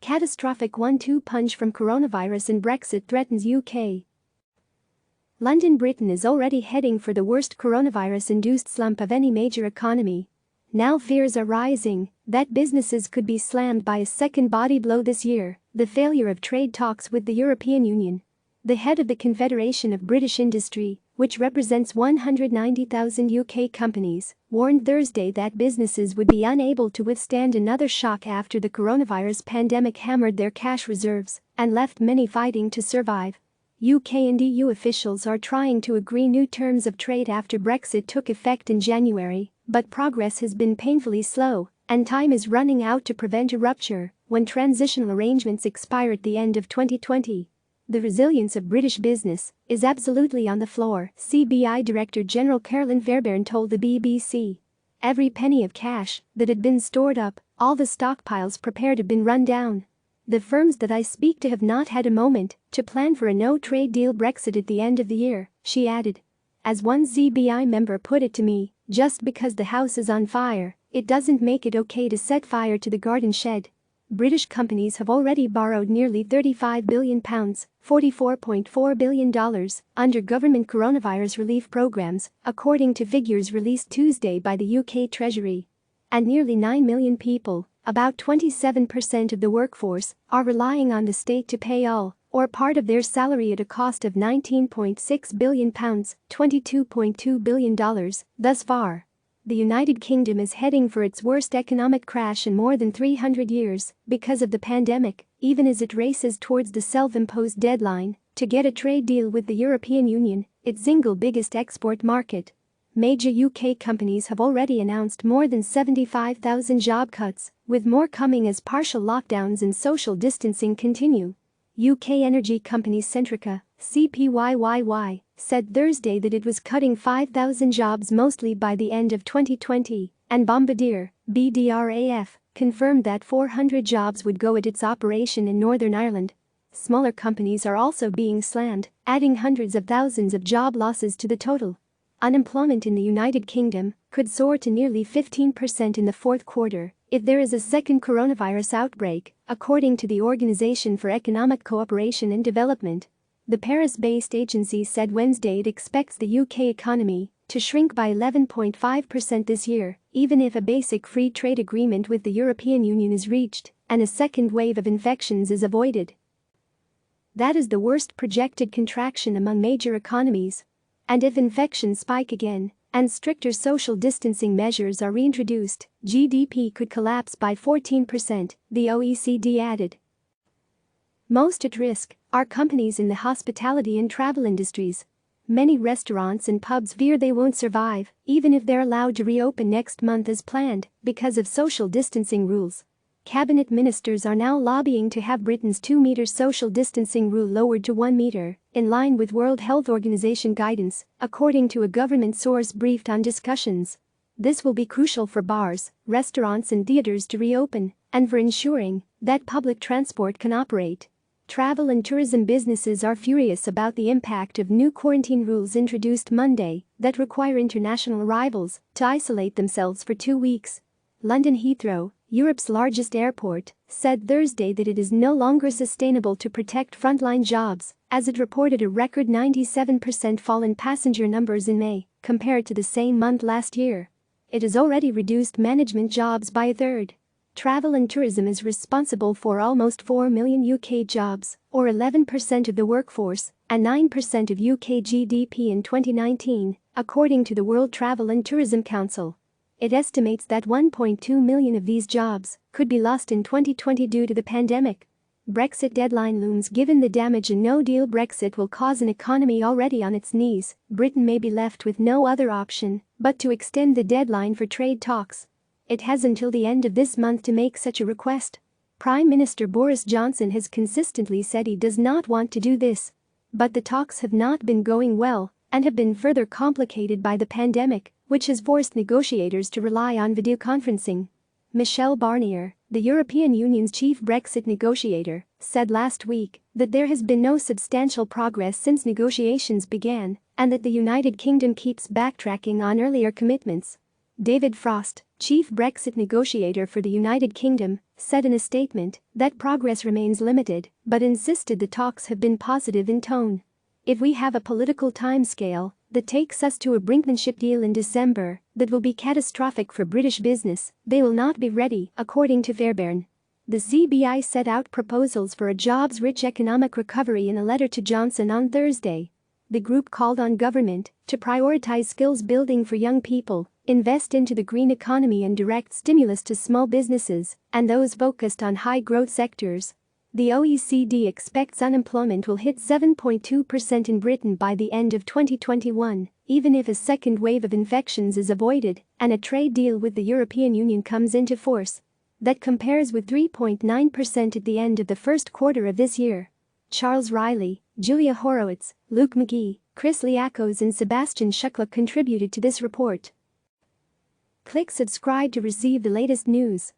Catastrophic 1-2 punch from coronavirus and Brexit threatens UK. London, Britain is already heading for the worst coronavirus-induced slump of any major economy. Now fears are rising that businesses could be slammed by a second body blow this year, the failure of trade talks with the European Union. The head of the Confederation of British Industry, which represents 190,000 UK companies, warned Thursday that businesses would be unable to withstand another shock after the coronavirus pandemic hammered their cash reserves and left many fighting to survive. UK and EU officials are trying to agree new terms of trade after Brexit took effect in January, but progress has been painfully slow, and time is running out to prevent a rupture when transitional arrangements expire at the end of 2020. The resilience of British business is absolutely on the floor, CBI Director General Carolyn Fairbairn told the BBC. Every penny of cash that had been stored up, all the stockpiles prepared have been run down. The firms that I speak to have not had a moment to plan for a no-trade deal Brexit at the end of the year, she added. As one CBI member put it to me, just because the house is on fire, it doesn't make it okay to set fire to the garden shed. British companies have already borrowed nearly £35 billion, $44.4 billion, under government coronavirus relief programs, according to figures released Tuesday by the UK Treasury. And nearly 9 million people, about 27% of the workforce, are relying on the state to pay all or part of their salary at a cost of £19.6 billion, $22.2 billion, thus far. The United Kingdom is heading for its worst economic crash in more than 300 years because of the pandemic, even as it races towards the self-imposed deadline to get a trade deal with the European Union, its single biggest export market. Major UK companies have already announced more than 75,000 job cuts, with more coming as partial lockdowns and social distancing continue. UK energy company Centrica, CPYYY, said Thursday that it was cutting 5,000 jobs mostly by the end of 2020, and Bombardier, BDRAF, confirmed that 400 jobs would go at its operation in Northern Ireland. Smaller companies are also being slammed, adding hundreds of thousands of job losses to the total. Unemployment in the United Kingdom could soar to nearly 15% in the fourth quarter if there is a second coronavirus outbreak, according to the Organization for Economic Cooperation and Development. The Paris-based agency said Wednesday it expects the UK economy to shrink by 11.5% this year, even if a basic free trade agreement with the European Union is reached and a second wave of infections is avoided. That is the worst projected contraction among major economies. And if infections spike again and stricter social distancing measures are reintroduced, GDP could collapse by 14%, the OECD added. Most at risk are companies in the hospitality and travel industries. Many restaurants and pubs fear they won't survive, even if they're allowed to reopen next month as planned, because of social distancing rules. Cabinet ministers are now lobbying to have Britain's 2-meter social distancing rule lowered to 1 meter, in line with World Health Organization guidance, according to a government source briefed on discussions. This will be crucial for bars, restaurants and theaters to reopen, and for ensuring that public transport can operate. Travel and tourism businesses are furious about the impact of new quarantine rules introduced Monday that require international arrivals to isolate themselves for 2 weeks. London Heathrow, Europe's largest airport, said Thursday that it is no longer sustainable to protect frontline jobs, as it reported a record 97% fall in passenger numbers in May, compared to the same month last year. It has already reduced management jobs by a third. Travel and tourism is responsible for almost 4 million UK jobs, or 11% of the workforce, and 9% of UK GDP in 2019, according to the World Travel and Tourism Council. It estimates that 1.2 million of these jobs could be lost in 2020 due to the pandemic. Brexit deadline looms. Given the damage a no-deal Brexit will cause an economy already on its knees, Britain may be left with no other option but to extend the deadline for trade talks. It has until the end of this month to make such a request. Prime Minister Boris Johnson has consistently said he does not want to do this. But the talks have not been going well and have been further complicated by the pandemic, which has forced negotiators to rely on video conferencing. Michel Barnier, the European Union's chief Brexit negotiator, said last week that there has been no substantial progress since negotiations began and that the United Kingdom keeps backtracking on earlier commitments. David Frost, chief Brexit negotiator for the United Kingdom, said in a statement that progress remains limited but insisted the talks have been positive in tone. If we have a political timescale that takes us to a brinkmanship deal in December that will be catastrophic for British business, they will not be ready, according to Fairbairn. The CBI set out proposals for a jobs-rich economic recovery in a letter to Johnson on Thursday. The group called on government to prioritize skills building for young people, invest into the green economy and direct stimulus to small businesses and those focused on high-growth sectors. The OECD expects unemployment will hit 7.2% in Britain by the end of 2021, even if a second wave of infections is avoided and a trade deal with the European Union comes into force. That compares with 3.9% at the end of the first quarter of this year. Charles Riley, Julia Horowitz, Luke McGee, Chris Liakos and Sebastian Shukla contributed to this report. Click subscribe to receive the latest news.